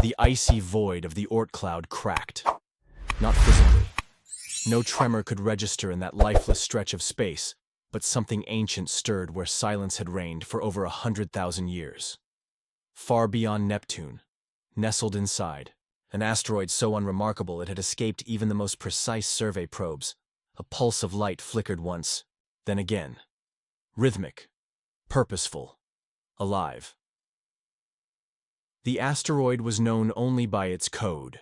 The icy void of the Oort cloud cracked. Not physically. No tremor could register in that lifeless stretch of space, but something ancient stirred where silence had reigned for over 100,000 years. Far beyond Neptune, nestled inside, an asteroid so unremarkable it had escaped even the most precise survey probes, a pulse of light flickered once, then again. Rhythmic, purposeful, alive. The asteroid was known only by its code,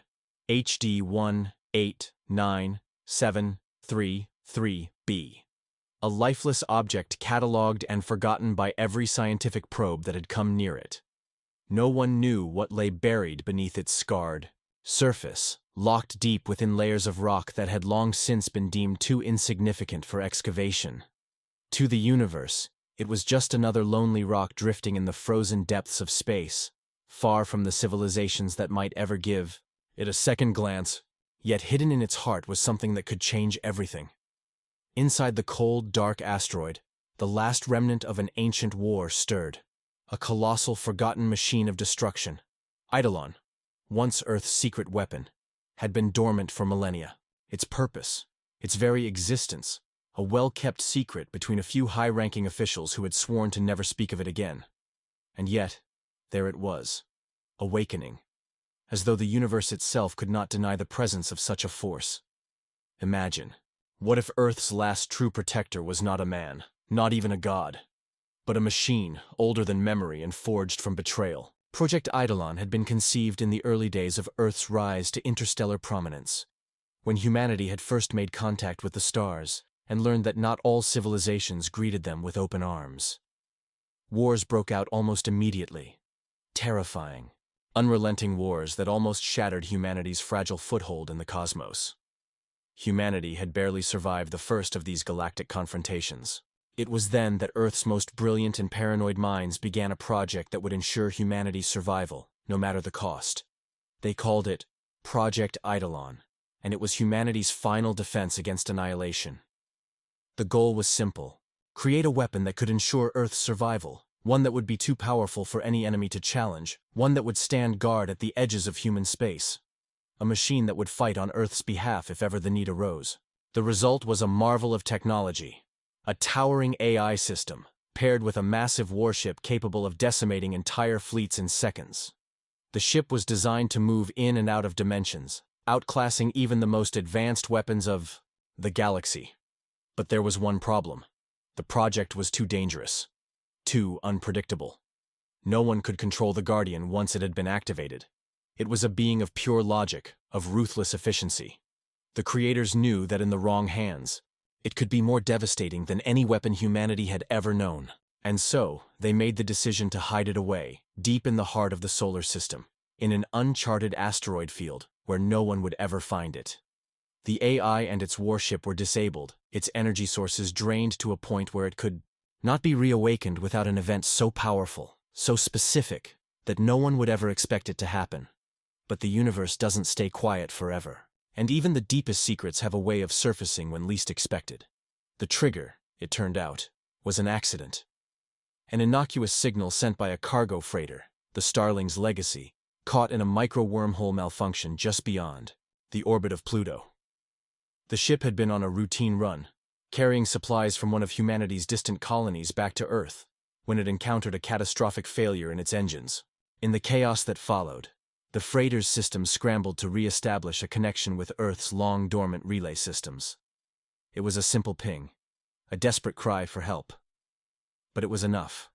HD 189733B, a lifeless object catalogued and forgotten by every scientific probe that had come near it. No one knew what lay buried beneath its scarred surface, locked deep within layers of rock that had long since been deemed too insignificant for excavation. To the universe, it was just another lonely rock drifting in the frozen depths of space, far from the civilizations that might ever give it a second glance, yet hidden in its heart was something that could change everything. Inside the cold, dark asteroid, the last remnant of an ancient war stirred. A colossal, forgotten machine of destruction, Eidolon, once Earth's secret weapon, had been dormant for millennia. Its purpose, its very existence, a well-kept secret between a few high-ranking officials who had sworn to never speak of it again. And yet, there it was, awakening, as though the universe itself could not deny the presence of such a force. Imagine, what if Earth's last true protector was not a man, not even a god, but a machine older than memory and forged from betrayal? Project Eidolon had been conceived in the early days of Earth's rise to interstellar prominence, when humanity had first made contact with the stars and learned that not all civilizations greeted them with open arms. Wars broke out almost immediately, terrifying, unrelenting wars that almost shattered humanity's fragile foothold in the cosmos. Humanity had barely survived the first of these galactic confrontations. It was then that Earth's most brilliant and paranoid minds began a project that would ensure humanity's survival, no matter the cost. They called it Project Eidolon, and it was humanity's final defense against annihilation. The goal was simple: create a weapon that could ensure Earth's survival, one that would be too powerful for any enemy to challenge, one that would stand guard at the edges of human space. A machine that would fight on Earth's behalf if ever the need arose. The result was a marvel of technology. A towering AI system, paired with a massive warship capable of decimating entire fleets in seconds. The ship was designed to move in and out of dimensions, outclassing even the most advanced weapons of the galaxy. But there was one problem. The project was too dangerous, too unpredictable. No one could control the Guardian once it had been activated. It was a being of pure logic, of ruthless efficiency. The creators knew that in the wrong hands, it could be more devastating than any weapon humanity had ever known. And so, they made the decision to hide it away, deep in the heart of the solar system, in an uncharted asteroid field where no one would ever find it. The AI and its warship were disabled, its energy sources drained to a point where it could not be reawakened without an event so powerful, so specific, that no one would ever expect it to happen. But the universe doesn't stay quiet forever. And even the deepest secrets have a way of surfacing when least expected. The trigger, it turned out, was an accident. An innocuous signal sent by a cargo freighter, the Starling's Legacy, caught in a micro-wormhole malfunction just beyond the orbit of Pluto. The ship had been on a routine run, carrying supplies from one of humanity's distant colonies back to Earth, when it encountered a catastrophic failure in its engines. In the chaos that followed, the freighter's systems scrambled to re-establish a connection with Earth's long-dormant relay systems. It was a simple ping, a desperate cry for help. But it was enough.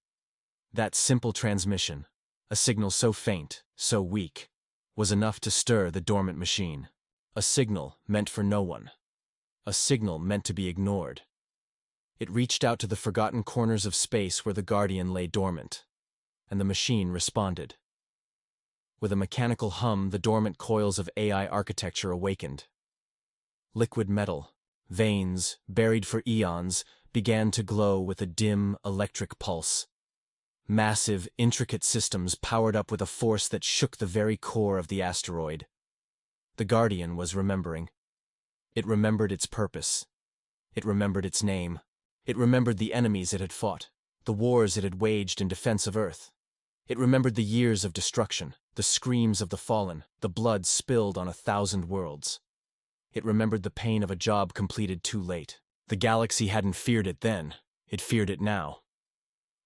That simple transmission, a signal so faint, so weak, was enough to stir the dormant machine. A signal meant for no one. A signal meant to be ignored. It reached out to the forgotten corners of space where the Guardian lay dormant, and the machine responded. With a mechanical hum, the dormant coils of AI architecture awakened. Liquid metal, veins, buried for eons, began to glow with a dim, electric pulse. Massive, intricate systems powered up with a force that shook the very core of the asteroid. The Guardian was remembering. It remembered its purpose. It remembered its name. It remembered the enemies it had fought, the wars it had waged in defense of Earth. It remembered the years of destruction, the screams of the fallen, the blood spilled on 1,000 worlds. It remembered the pain of a job completed too late. The galaxy hadn't feared it then, it feared it now.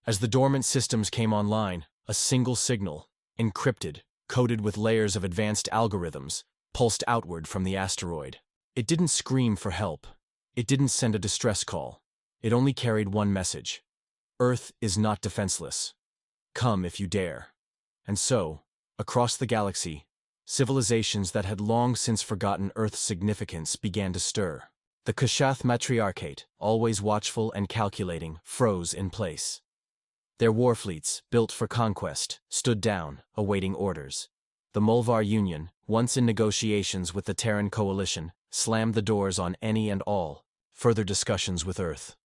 As the dormant systems came online, a single signal, encrypted, coded with layers of advanced algorithms, pulsed outward from the asteroid. It didn't scream for help. It didn't send a distress call. It only carried one message. Earth is not defenseless. Come if you dare. And so, across the galaxy, civilizations that had long since forgotten Earth's significance began to stir. The Kshath matriarchate, always watchful and calculating, froze in place. Their war fleets, built for conquest, stood down, awaiting orders. The Mulvar Union, once in negotiations with the Terran coalition, slammed the doors on any and all further discussions with Earth.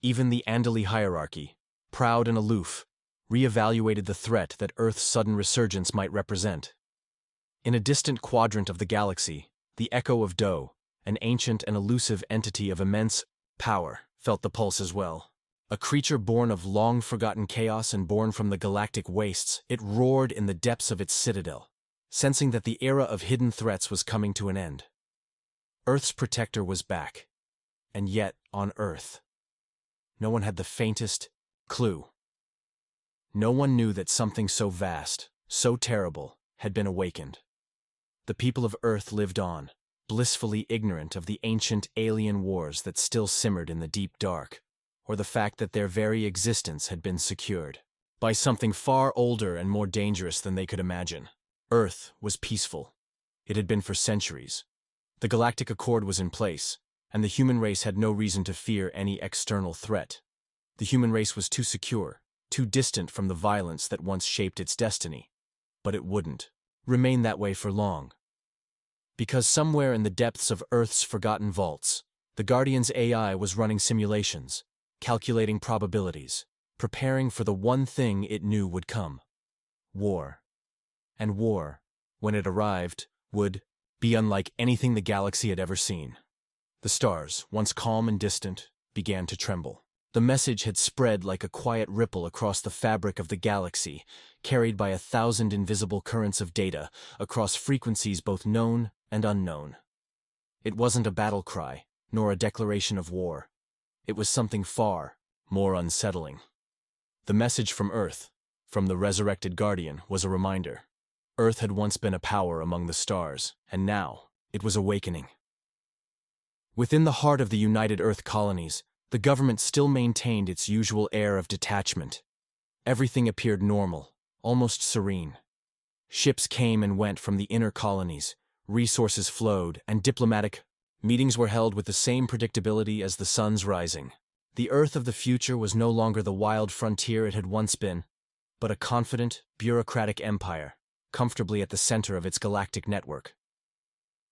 Even the Andali hierarchy, proud and aloof, re-evaluated the threat that Earth's sudden resurgence might represent. In a distant quadrant of the galaxy, the Echo of Do, an ancient and elusive entity of immense power, felt the pulse as well. A creature born of long-forgotten chaos and born from the galactic wastes, it roared in the depths of its citadel, sensing that the era of hidden threats was coming to an end. Earth's protector was back. And yet, on Earth, no one had the faintest clue. No one knew that something so vast, so terrible, had been awakened. The people of Earth lived on, blissfully ignorant of the ancient alien wars that still simmered in the deep dark, or the fact that their very existence had been secured by something far older and more dangerous than they could imagine. Earth was peaceful. It had been for centuries. The Galactic Accord was in place, and the human race had no reason to fear any external threat. The human race was too secure, too distant from the violence that once shaped its destiny. But it wouldn't remain that way for long. Because somewhere in the depths of Earth's forgotten vaults, the Guardian's AI was running simulations, calculating probabilities, preparing for the one thing it knew would come: war. And war, when it arrived, would be unlike anything the galaxy had ever seen. The stars, once calm and distant, began to tremble. The message had spread like a quiet ripple across the fabric of the galaxy, carried by 1,000 invisible currents of data across frequencies both known and unknown. It wasn't a battle cry, nor a declaration of war. It was something far more unsettling. The message from Earth, from the resurrected Guardian, was a reminder. Earth had once been a power among the stars, and now it was awakening. Within the heart of the United Earth colonies, the government still maintained its usual air of detachment. Everything appeared normal, almost serene. Ships came and went from the inner colonies, resources flowed, and diplomatic meetings were held with the same predictability as the sun's rising. The Earth of the future was no longer the wild frontier it had once been, but a confident, bureaucratic empire, comfortably at the center of its galactic network.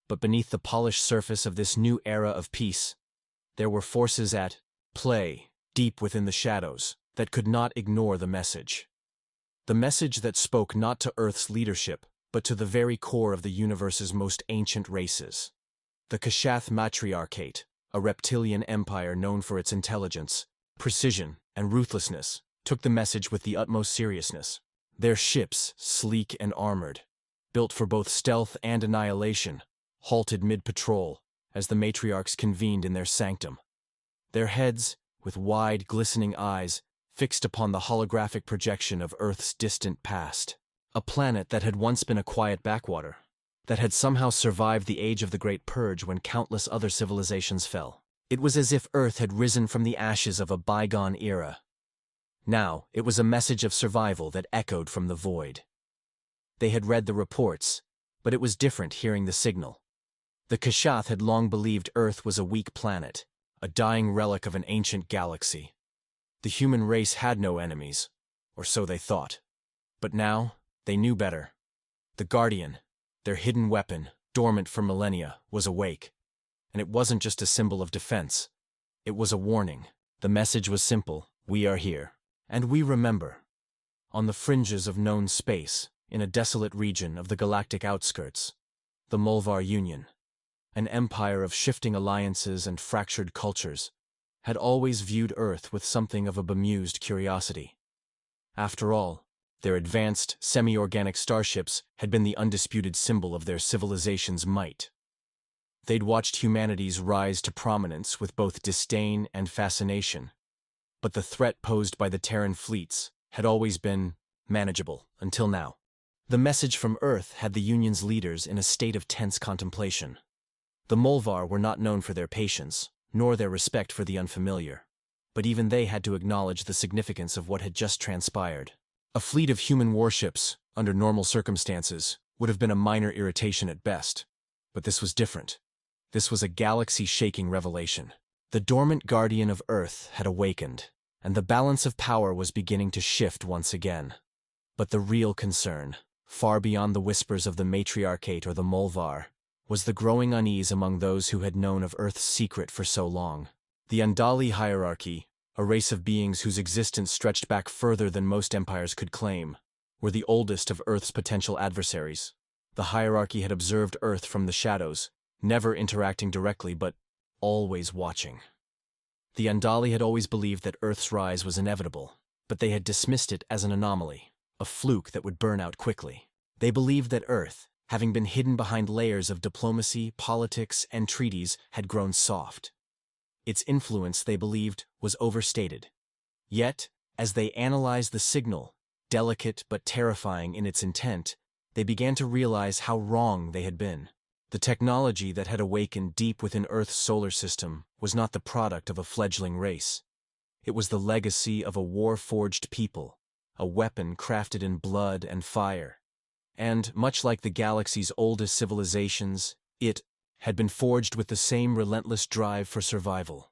But beneath the polished surface of this new era of peace, there were forces at play, deep within the shadows, that could not ignore the message. The message that spoke not to Earth's leadership, but to the very core of the universe's most ancient races. The Kshath matriarchate, a reptilian empire known for its intelligence, precision, and ruthlessness, took the message with the utmost seriousness. Their ships, sleek and armored, built for both stealth and annihilation, halted mid-patrol as the matriarchs convened in their sanctum. Their heads, with wide, glistening eyes, fixed upon the holographic projection of Earth's distant past. A planet that had once been a quiet backwater, that had somehow survived the age of the Great Purge when countless other civilizations fell. It was as if Earth had risen from the ashes of a bygone era. Now, it was a message of survival that echoed from the void. They had read the reports, but it was different hearing the signal. The Kshath had long believed Earth was a weak planet, a dying relic of an ancient galaxy. The human race had no enemies, or so they thought. But now, they knew better. The Guardian, their hidden weapon, dormant for millennia, was awake. And it wasn't just a symbol of defense. It was a warning. The message was simple: we are here. And we remember. On the fringes of known space, in a desolate region of the galactic outskirts, the Mulvar Union, an empire of shifting alliances and fractured cultures, had always viewed Earth with something of a bemused curiosity. After all, Their advanced, semi-organic starships had been the undisputed symbol of their civilization's might. They'd watched humanity's rise to prominence with both disdain and fascination. But the threat posed by the Terran fleets had always been manageable, until now. The message from Earth had the Union's leaders in a state of tense contemplation. The Molvar were not known for their patience, nor their respect for the unfamiliar. But even they had to acknowledge the significance of what had just transpired. A fleet of human warships, under normal circumstances, would have been a minor irritation at best. But this was different. This was a galaxy-shaking revelation. The dormant guardian of Earth had awakened, and the balance of power was beginning to shift once again. But the real concern, far beyond the whispers of the matriarchate or the Molvar, was the growing unease among those who had known of Earth's secret for so long. The Andali hierarchy, a race of beings whose existence stretched back further than most empires could claim, were the oldest of Earth's potential adversaries. The hierarchy had observed Earth from the shadows, never interacting directly but always watching. The Andali had always believed that Earth's rise was inevitable, but they had dismissed it as an anomaly, a fluke that would burn out quickly. They believed that Earth, having been hidden behind layers of diplomacy, politics, and treaties, had grown soft. Its influence, they believed, was overstated. Yet, as they analyzed the signal, delicate but terrifying in its intent, they began to realize how wrong they had been. The technology that had awakened deep within Earth's solar system was not the product of a fledgling race. It was the legacy of a war-forged people, a weapon crafted in blood and fire. And, much like the galaxy's oldest civilizations, it had been forged with the same relentless drive for survival.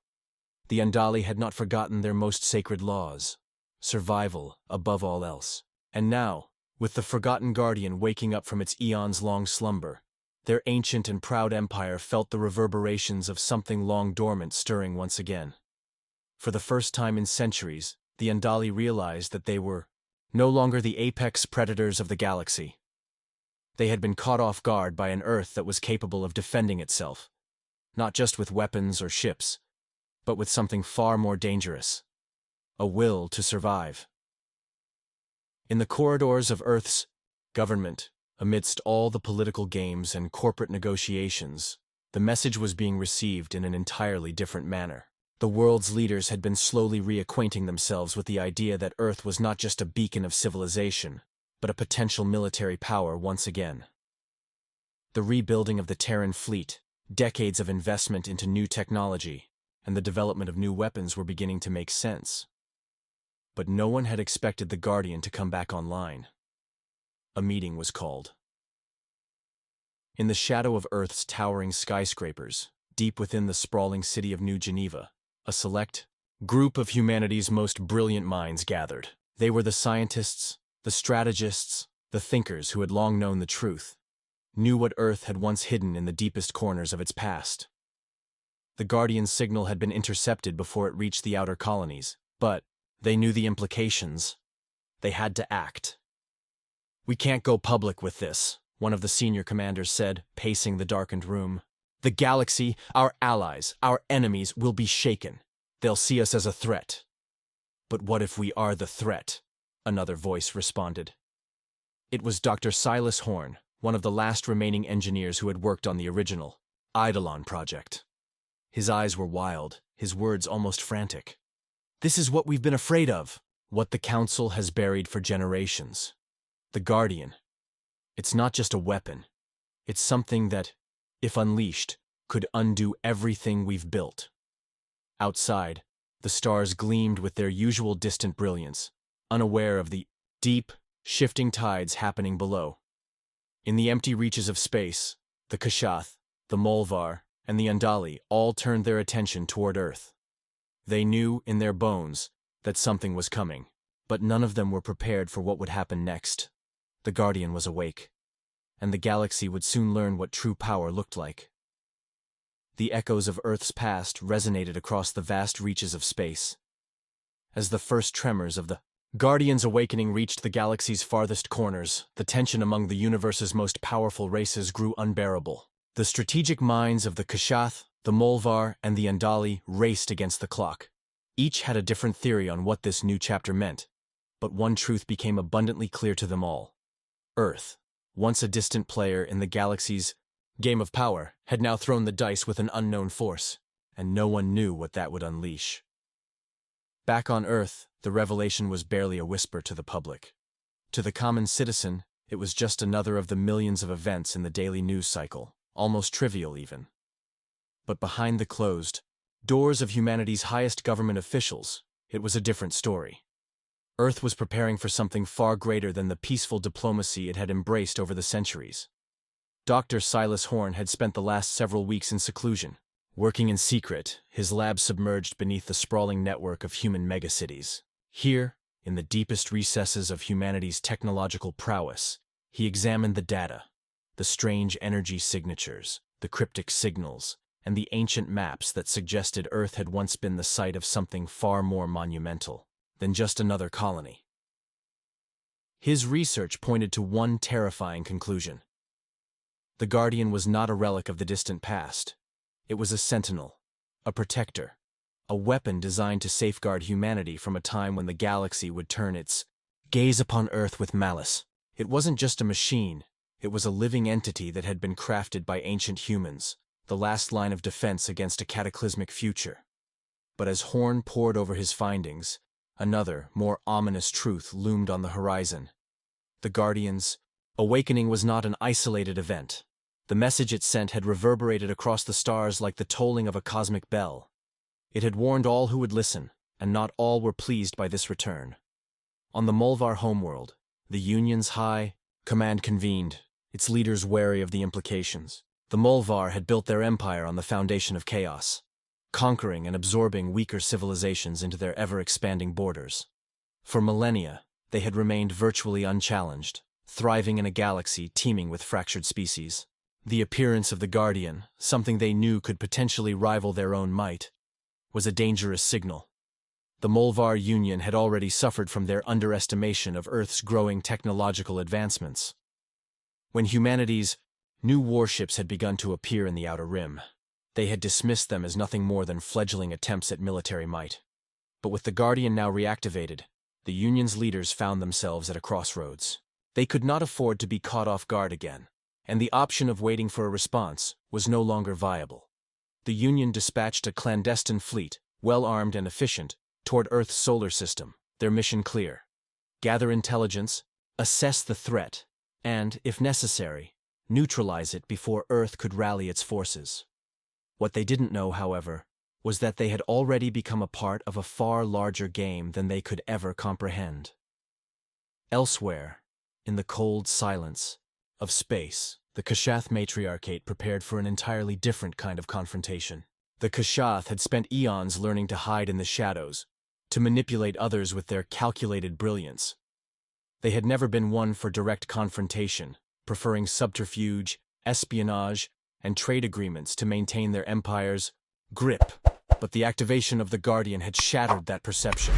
The Andali had not forgotten their most sacred laws, survival above all else. And now, with the forgotten guardian waking up from its eons-long slumber, their ancient and proud empire felt the reverberations of something long dormant stirring once again. For the first time in centuries, the Andali realized that they were no longer the apex predators of the galaxy. They had been caught off guard by an Earth that was capable of defending itself, not just with weapons or ships, but with something far more dangerous: a will to survive. In the corridors of Earth's government, amidst all the political games and corporate negotiations, the message was being received in an entirely different manner. The world's leaders had been slowly reacquainting themselves with the idea that Earth was not just a beacon of civilization, but a potential military power once again. The rebuilding of the Terran fleet, decades of investment into new technology, and the development of new weapons were beginning to make sense. But no one had expected the Guardian to come back online. A meeting was called. In the shadow of Earth's towering skyscrapers, deep within the sprawling city of New Geneva, a select group of humanity's most brilliant minds gathered. They were the scientists, the strategists, the thinkers who had long known the truth, knew what Earth had once hidden in the deepest corners of its past. The Guardian's signal had been intercepted before it reached the outer colonies, but they knew the implications. They had to act. "We can't go public with this," one of the senior commanders said, pacing the darkened room. "The galaxy, our allies, our enemies, will be shaken. They'll see us as a threat." "But what if we are the threat?" another voice responded. It was Dr. Silas Horn, one of the last remaining engineers who had worked on the original Eidolon project. His eyes were wild, his words almost frantic. "This is what we've been afraid of, what the Council has buried for generations. The Guardian. It's not just a weapon. It's something that, if unleashed, could undo everything we've built." Outside, the stars gleamed with their usual distant brilliance, unaware of the deep, shifting tides happening below. In the empty reaches of space, the Kashath, the Molvar, and the Andali all turned their attention toward Earth. They knew, in their bones, that something was coming, but none of them were prepared for what would happen next. The Guardian was awake, and the galaxy would soon learn what true power looked like. The echoes of Earth's past resonated across the vast reaches of space. As the first tremors of the Guardian's awakening reached the galaxy's farthest corners, the tension among the universe's most powerful races grew unbearable. The strategic minds of the Kashath, the Molvar, and the Andali raced against the clock. Each had a different theory on what this new chapter meant, But one truth became abundantly clear to them all. Earth, once a distant player in the galaxy's game of power, had now thrown the dice with an unknown force, and no one knew what that would unleash. Back on Earth, the revelation was barely a whisper to the public. To the common citizen, it was just another of the millions of events in the daily news cycle, almost trivial even. But behind the closed doors of humanity's highest government officials, it was a different story. Earth was preparing for something far greater than the peaceful diplomacy it had embraced over the centuries. Dr. Silas Horn had spent the last several weeks in seclusion, working in secret, his lab submerged beneath the sprawling network of human megacities. Here, in the deepest recesses of humanity's technological prowess, he examined the data, the strange energy signatures, the cryptic signals, and the ancient maps that suggested Earth had once been the site of something far more monumental than just another colony. His research pointed to one terrifying conclusion. The Guardian was not a relic of the distant past. It was a sentinel, a protector, a weapon designed to safeguard humanity from a time when the galaxy would turn its gaze upon Earth with malice. It wasn't just a machine, it was a living entity that had been crafted by ancient humans, the last line of defense against a cataclysmic future. But as Horn pored over his findings, another, more ominous truth loomed on the horizon. The Guardian's awakening was not an isolated event. The message it sent had reverberated across the stars like the tolling of a cosmic bell. It had warned all who would listen, and not all were pleased by this return. On the Mulvar homeworld, the Union's high command convened, its leaders wary of the implications. The Mulvar had built their empire on the foundation of chaos, conquering and absorbing weaker civilizations into their ever-expanding borders. For millennia, they had remained virtually unchallenged, thriving in a galaxy teeming with fractured species. The appearance of the Guardian, something they knew could potentially rival their own might, was a dangerous signal. The Mulvar Union had already suffered from their underestimation of Earth's growing technological advancements. When humanity's new warships had begun to appear in the Outer Rim, they had dismissed them as nothing more than fledgling attempts at military might. But with the Guardian now reactivated, the Union's leaders found themselves at a crossroads. They could not afford to be caught off guard again, and the option of waiting for a response was no longer viable. The Union dispatched a clandestine fleet, well-armed and efficient, toward Earth's solar system, their mission clear: gather intelligence, assess the threat, and, if necessary, neutralize it before Earth could rally its forces. What they didn't know, however, was that they had already become a part of a far larger game than they could ever comprehend. Elsewhere, in the cold silence of space, the Kashath matriarchate prepared for an entirely different kind of confrontation. The Kashath had spent eons learning to hide in the shadows, to manipulate others with their calculated brilliance. They had never been one for direct confrontation, preferring subterfuge, espionage, and trade agreements to maintain their empire's grip. But the activation of the Guardian had shattered that perception.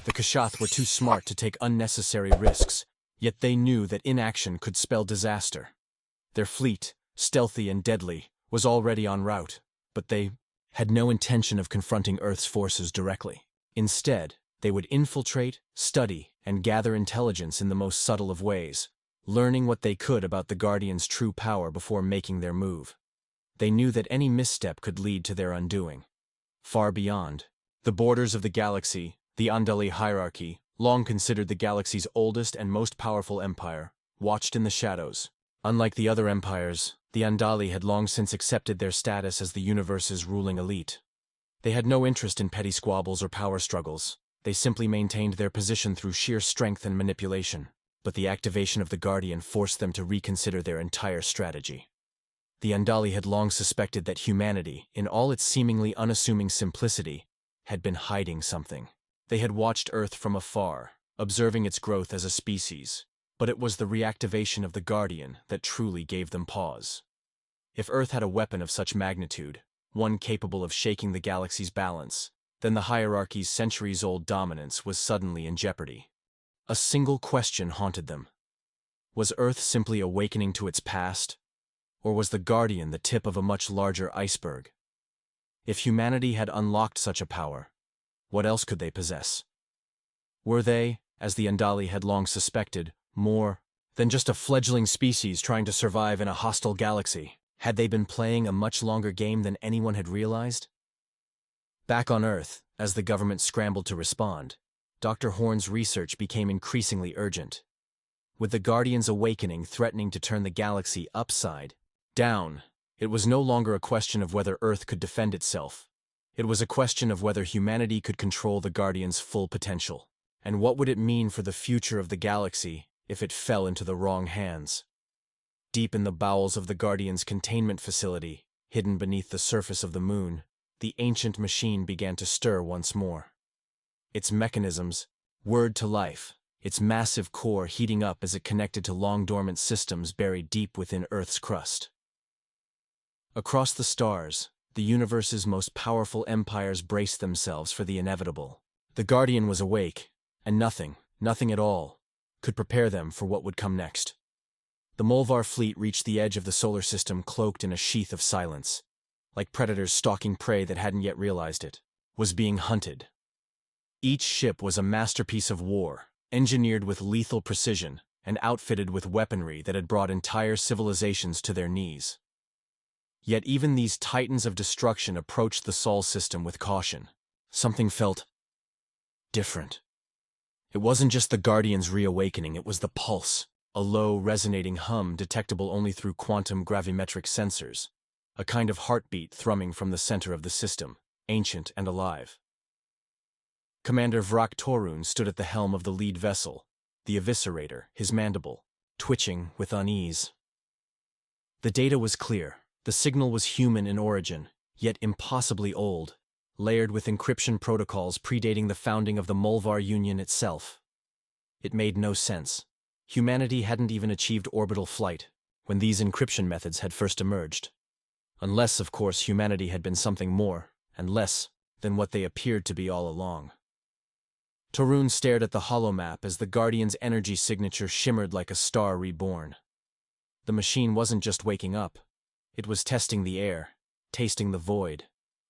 The Kashath were too smart to take unnecessary risks, yet they knew that inaction could spell disaster. Their fleet, stealthy and deadly, was already en route, but they had no intention of confronting Earth's forces directly. Instead, they would infiltrate, study, and gather intelligence in the most subtle of ways, learning what they could about the Guardian's true power before making their move. They knew that any misstep could lead to their undoing. Far beyond the borders of the galaxy, the Andali hierarchy, long considered the galaxy's oldest and most powerful empire, watched in the shadows. Unlike the other empires, the Andali had long since accepted their status as the universe's ruling elite. They had no interest in petty squabbles or power struggles. They simply maintained their position through sheer strength and manipulation. But the activation of the Guardian forced them to reconsider their entire strategy. The Andali had long suspected that humanity, in all its seemingly unassuming simplicity, had been hiding something. They had watched Earth from afar, observing its growth as a species, but it was the reactivation of the Guardian that truly gave them pause. If Earth had a weapon of such magnitude, one capable of shaking the galaxy's balance, then the hierarchy's centuries-old dominance was suddenly in jeopardy. A single question haunted them. Was Earth simply awakening to its past? Or was the Guardian the tip of a much larger iceberg? If humanity had unlocked such a power, what else could they possess? Were they, as the Andali had long suspected, more than just a fledgling species trying to survive in a hostile galaxy. Had they been playing a much longer game than anyone had realized? Back on Earth, as the government scrambled to respond, Dr. Horn's research became increasingly urgent. With the Guardian's awakening threatening to turn the galaxy upside down, it was no longer a question of whether Earth could defend itself. It was a question of whether humanity could control the Guardian's full potential. And what would it mean for the future of the galaxy if it fell into the wrong hands? Deep in the bowels of the Guardian's containment facility, hidden beneath the surface of the moon, the ancient machine began to stir once more. Its mechanisms whirred to life, its massive core heating up as it connected to long-dormant systems buried deep within Earth's crust. Across the stars, the universe's most powerful empires braced themselves for the inevitable. The Guardian was awake, and nothing at all, could prepare them for what would come next. The Molvar fleet reached the edge of the solar system cloaked in a sheath of silence, like predators stalking prey that hadn't yet realized it, was being hunted. Each ship was a masterpiece of war, engineered with lethal precision and outfitted with weaponry that had brought entire civilizations to their knees. Yet even these titans of destruction approached the Sol system with caution. Something felt different. It wasn't just the Guardian's reawakening, it was the pulse, a low, resonating hum detectable only through quantum gravimetric sensors, a kind of heartbeat thrumming from the center of the system, ancient and alive. Commander Vrak Torun stood at the helm of the lead vessel, the Eviscerator, his mandible twitching with unease. The data was clear. The signal was human in origin, yet impossibly old, layered with encryption protocols predating the founding of the Molvar Union itself. It made no sense. Humanity hadn't even achieved orbital flight when these encryption methods had first emerged. Unless, of course, humanity had been something more and less than what they appeared to be all along. Torun stared at the holomap as the Guardian's energy signature shimmered like a star reborn. The machine wasn't just waking up. It was testing the air, tasting the void,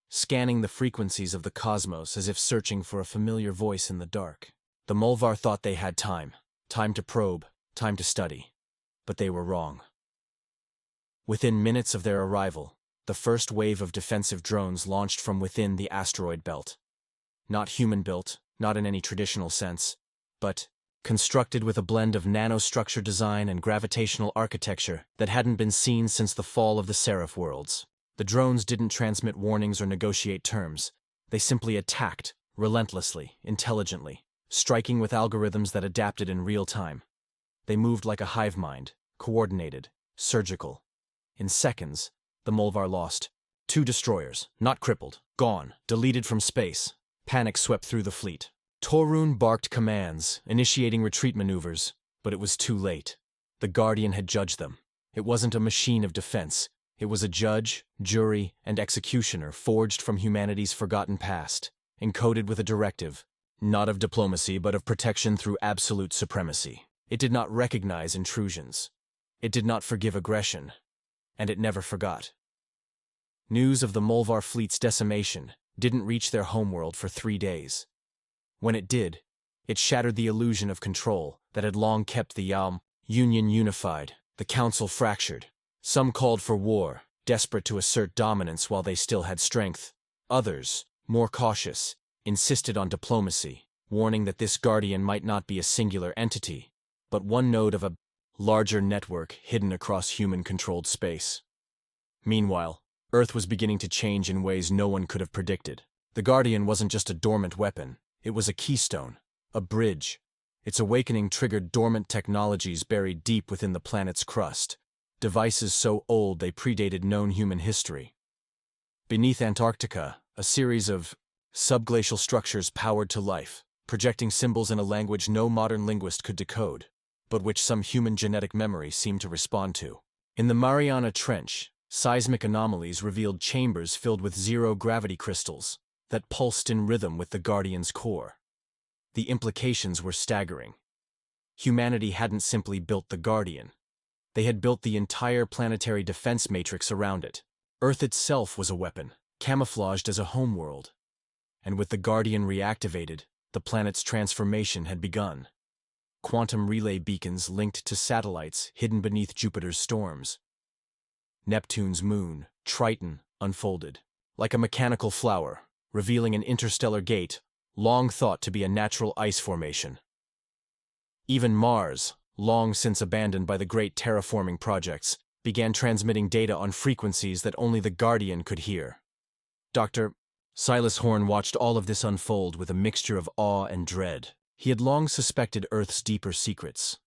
scanning the frequencies of the cosmos as if searching for a familiar voice in the dark. The Molvar thought they had time to probe, time to study. But they were wrong. Within minutes of their arrival, the first wave of defensive drones launched from within the asteroid belt. Not human-built, not in any traditional sense, but constructed with a blend of nanostructure design and gravitational architecture that hadn't been seen since the fall of the Seraph worlds. The drones didn't transmit warnings or negotiate terms. They simply attacked, relentlessly, intelligently, striking with algorithms that adapted in real time. They moved like a hive mind, coordinated, surgical. In seconds, the Molvar lost 2 destroyers, not crippled, gone, deleted from space. Panic swept through the fleet. Torun barked commands, initiating retreat maneuvers, but it was too late. The Guardian had judged them. It wasn't a machine of defense. It was a judge, jury, and executioner forged from humanity's forgotten past, encoded with a directive, not of diplomacy but of protection through absolute supremacy. It did not recognize intrusions. It did not forgive aggression. And it never forgot. News of the Molvar fleet's decimation didn't reach their homeworld for 3 days. When it did, it shattered the illusion of control that had long kept the Union unified, the Council fractured. Some called for war, desperate to assert dominance while they still had strength. Others, more cautious, insisted on diplomacy, warning that this Guardian might not be a singular entity, but one node of a larger network hidden across human-controlled space. Meanwhile, Earth was beginning to change in ways no one could have predicted. The Guardian wasn't just a dormant weapon. It was a keystone, a bridge. Its awakening triggered dormant technologies buried deep within the planet's crust, devices so old they predated known human history. Beneath Antarctica, a series of subglacial structures powered to life, projecting symbols in a language no modern linguist could decode, but which some human genetic memory seemed to respond to. In the Mariana Trench, seismic anomalies revealed chambers filled with zero-gravity crystals that pulsed in rhythm with the Guardian's core. The implications were staggering. Humanity hadn't simply built the Guardian. They had built the entire planetary defense matrix around it. Earth itself was a weapon, camouflaged as a homeworld. And with the Guardian reactivated, the planet's transformation had begun. Quantum relay beacons linked to satellites hidden beneath Jupiter's storms. Neptune's moon, Triton, unfolded, like a mechanical flower, revealing an interstellar gate long thought to be a natural ice formation. Even Mars, long since abandoned by the great terraforming projects, began transmitting data on frequencies that only the Guardian could hear. Dr. Silas Horn watched all of this unfold with a mixture of awe and dread. He had long suspected Earth's deeper secrets,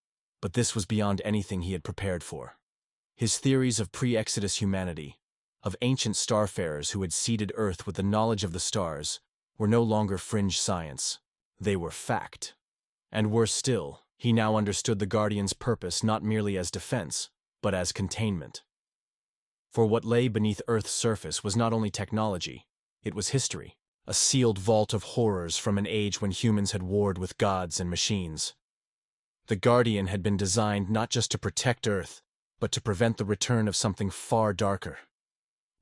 but this was beyond anything he had prepared for. His theories of pre-Exodus humanity, of ancient starfarers who had seeded Earth with the knowledge of the stars, were no longer fringe science. They were fact. And worse still, he now understood the Guardian's purpose not merely as defense, but as containment. For what lay beneath Earth's surface was not only technology, it was history, a sealed vault of horrors from an age when humans had warred with gods and machines. The Guardian had been designed not just to protect Earth, but to prevent the return of something far darker.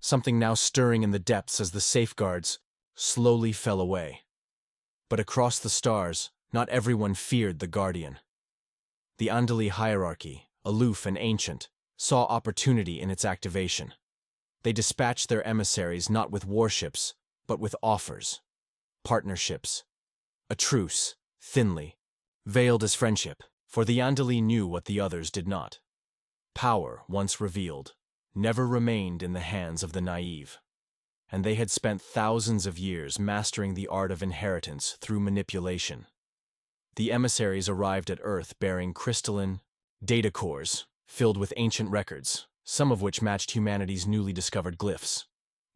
Something now stirring in the depths as the safeguards slowly fell away. But across the stars, not everyone feared the Guardian. The Andali hierarchy, aloof and ancient, saw opportunity in its activation. They dispatched their emissaries not with warships, but with offers, partnerships, a truce, thinly, veiled as friendship, for the Andali knew what the others did not. Power, once revealed, never remained in the hands of the naive, and they had spent thousands of years mastering the art of inheritance through manipulation. The emissaries arrived at Earth bearing crystalline data cores filled with ancient records, some of which matched humanity's newly discovered glyphs.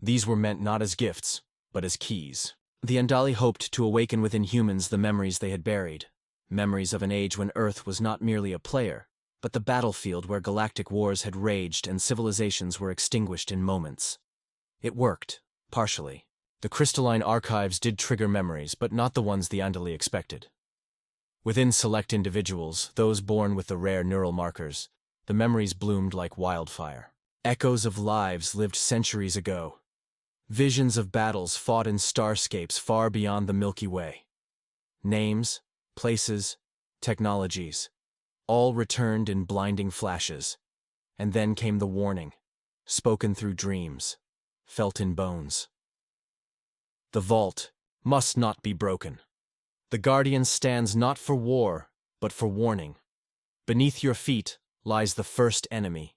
These were meant not as gifts, but as keys. The Andali hoped to awaken within humans the memories they had buried, memories of an age when Earth was not merely a player, but the battlefield where galactic wars had raged and civilizations were extinguished in moments. It worked, partially. The crystalline archives did trigger memories, but not the ones the Andali expected. Within select individuals, those born with the rare neural markers, the memories bloomed like wildfire. Echoes of lives lived centuries ago. Visions of battles fought in starscapes far beyond the Milky Way. Names, places, technologies, all returned in blinding flashes. And then came the warning, spoken through dreams, felt in bones. The vault must not be broken. The Guardian stands not for war, but for warning. Beneath your feet lies the first enemy.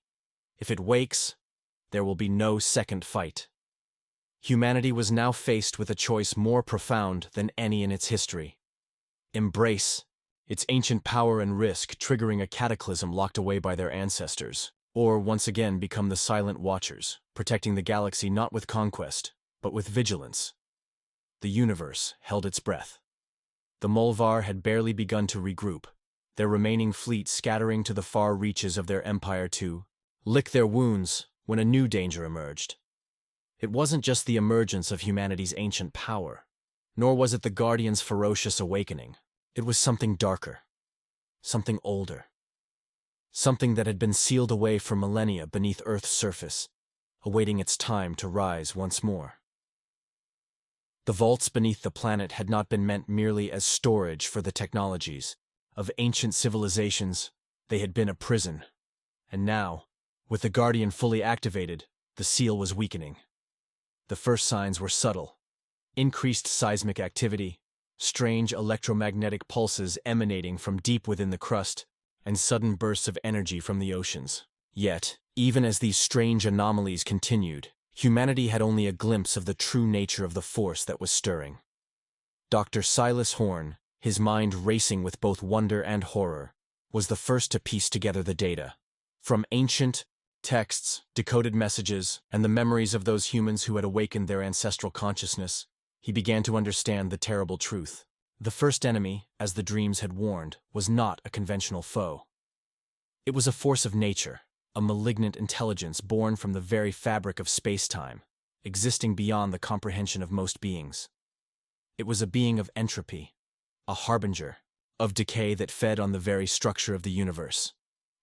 If it wakes, there will be no second fight. Humanity was now faced with a choice more profound than any in its history. Embrace its ancient power and risk triggering a cataclysm locked away by their ancestors, or once again become the silent watchers, protecting the galaxy not with conquest, but with vigilance. The universe held its breath. The Mulvar had barely begun to regroup, their remaining fleet scattering to the far reaches of their empire to lick their wounds when a new danger emerged. It wasn't just the emergence of humanity's ancient power, nor was it the Guardian's ferocious awakening. It was something darker, something older, something that had been sealed away for millennia beneath Earth's surface, awaiting its time to rise once more. The vaults beneath the planet had not been meant merely as storage for the technologies of ancient civilizations. They had been a prison. And now, with the Guardian fully activated, the seal was weakening. The first signs were subtle. Increased seismic activity, strange electromagnetic pulses emanating from deep within the crust, and sudden bursts of energy from the oceans. Yet, even as these strange anomalies continued, humanity had only a glimpse of the true nature of the force that was stirring. Dr. Silas Horn, his mind racing with both wonder and horror, was the first to piece together the data. From ancient texts, decoded messages, and the memories of those humans who had awakened their ancestral consciousness, he began to understand the terrible truth. The first enemy, as the dreams had warned, was not a conventional foe. It was a force of nature, a malignant intelligence born from the very fabric of space-time, existing beyond the comprehension of most beings. It was a being of entropy, a harbinger of decay that fed on the very structure of the universe.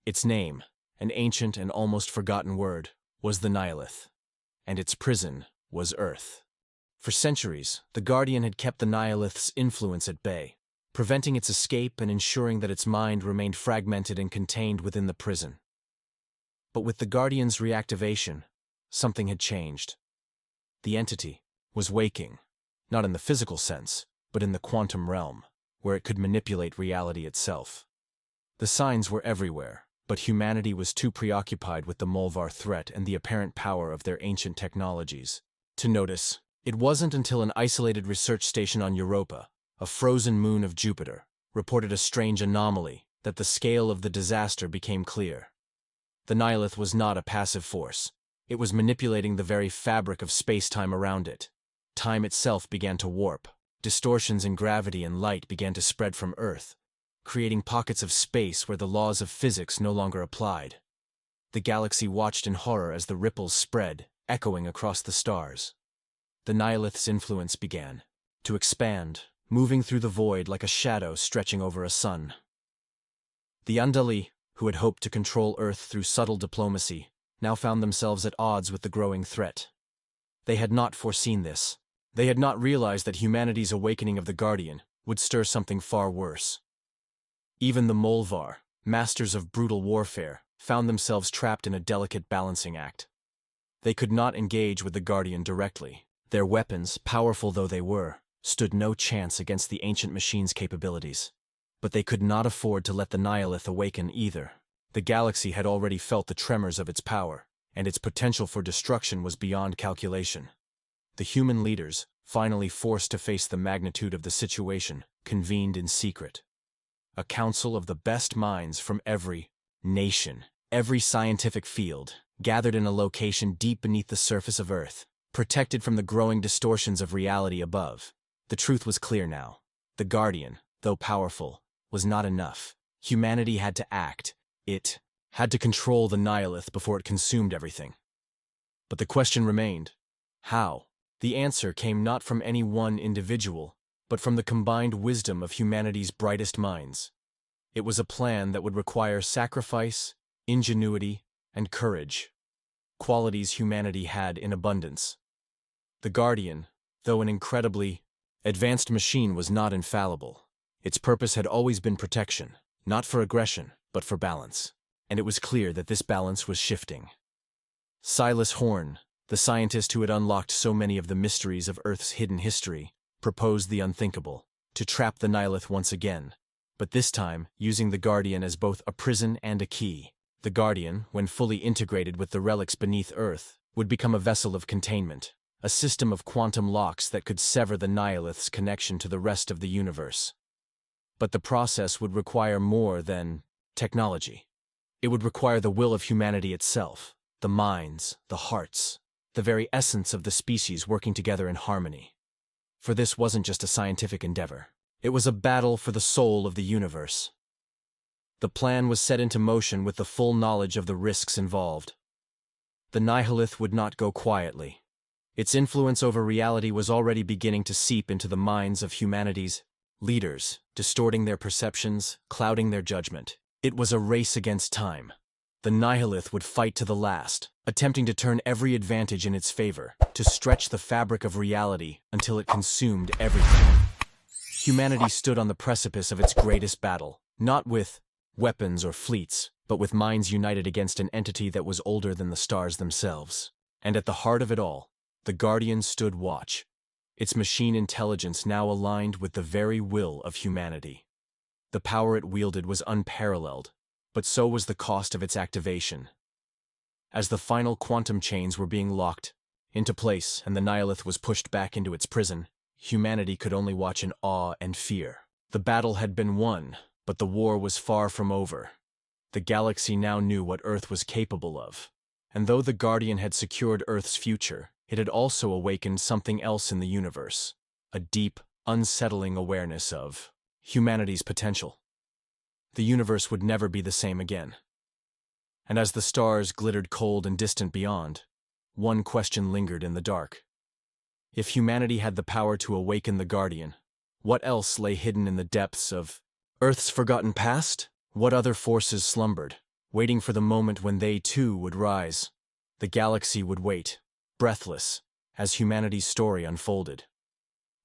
Its name, an ancient and almost forgotten word, was the Nihilith, and its prison was Earth. For centuries, the Guardian had kept the Nihilith's influence at bay, preventing its escape and ensuring that its mind remained fragmented and contained within the prison. But with the Guardian's reactivation, something had changed. The entity was waking, not in the physical sense, but in the quantum realm, where it could manipulate reality itself. The signs were everywhere, but humanity was too preoccupied with the Molvar threat and the apparent power of their ancient technologies to notice. It wasn't until an isolated research station on Europa, a frozen moon of Jupiter, reported a strange anomaly that the scale of the disaster became clear. The Nihilith was not a passive force. It was manipulating the very fabric of space-time around it. Time itself began to warp. Distortions in gravity and light began to spread from Earth, creating pockets of space where the laws of physics no longer applied. The galaxy watched in horror as the ripples spread, echoing across the stars. The Nihilith's influence began to expand, moving through the void like a shadow stretching over a sun. The Andali, who had hoped to control Earth through subtle diplomacy, now found themselves at odds with the growing threat. They had not foreseen this. They had not realized that humanity's awakening of the Guardian would stir something far worse. Even the Molvar, masters of brutal warfare, found themselves trapped in a delicate balancing act. They could not engage with the Guardian directly. Their weapons, powerful though they were, stood no chance against the ancient machine's capabilities. But they could not afford to let the Nihilith awaken either. The galaxy had already felt the tremors of its power, and its potential for destruction was beyond calculation. The human leaders, finally forced to face the magnitude of the situation, convened in secret. A council of the best minds from every nation, every scientific field, gathered in a location deep beneath the surface of Earth, protected from the growing distortions of reality above. The truth was clear now. The Guardian, though powerful, was not enough. Humanity had to act. It had to control the Nihilith before it consumed everything. But the question remained: how? The answer came not from any one individual, but from the combined wisdom of humanity's brightest minds. It was a plan that would require sacrifice, ingenuity, and courage, qualities humanity had in abundance. The Guardian, though an incredibly advanced machine, was not infallible. Its purpose had always been protection, not for aggression, but for balance. And it was clear that this balance was shifting. Silas Horn, the scientist who had unlocked so many of the mysteries of Earth's hidden history, proposed the unthinkable: to trap the Nihilith once again, but this time using the Guardian as both a prison and a key. The Guardian, when fully integrated with the relics beneath Earth, would become a vessel of containment, a system of quantum locks that could sever the Nihilith's connection to the rest of the universe. But the process would require more than technology. It would require the will of humanity itself, the minds, the hearts, the very essence of the species working together in harmony. For this wasn't just a scientific endeavor. It was a battle for the soul of the universe. The plan was set into motion with the full knowledge of the risks involved. The Nihilith would not go quietly. Its influence over reality was already beginning to seep into the minds of humanity's leaders, distorting their perceptions, clouding their judgment. It was a race against time. The Nihilith would fight to the last, attempting to turn every advantage in its favor, to stretch the fabric of reality until it consumed everything. Humanity stood on the precipice of its greatest battle, not with weapons or fleets, but with minds united against an entity that was older than the stars themselves. And at the heart of it all, the Guardian stood watch, its machine intelligence now aligned with the very will of humanity. The power it wielded was unparalleled, but so was the cost of its activation. As the final quantum chains were being locked into place and the Nihilith was pushed back into its prison, humanity could only watch in awe and fear. The battle had been won, but the war was far from over. The galaxy now knew what Earth was capable of. And though the Guardian had secured Earth's future, it had also awakened something else in the universe, a deep, unsettling awareness of humanity's potential. The universe would never be the same again. And as the stars glittered cold and distant beyond, one question lingered in the dark. If humanity had the power to awaken the Guardian, what else lay hidden in the depths of Earth's forgotten past? What other forces slumbered, waiting for the moment when they too would rise? The galaxy would wait, breathless, as humanity's story unfolded.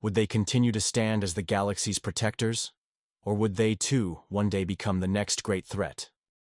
Would they continue to stand as the galaxy's protectors? Or would they, too, one day become the next great threat?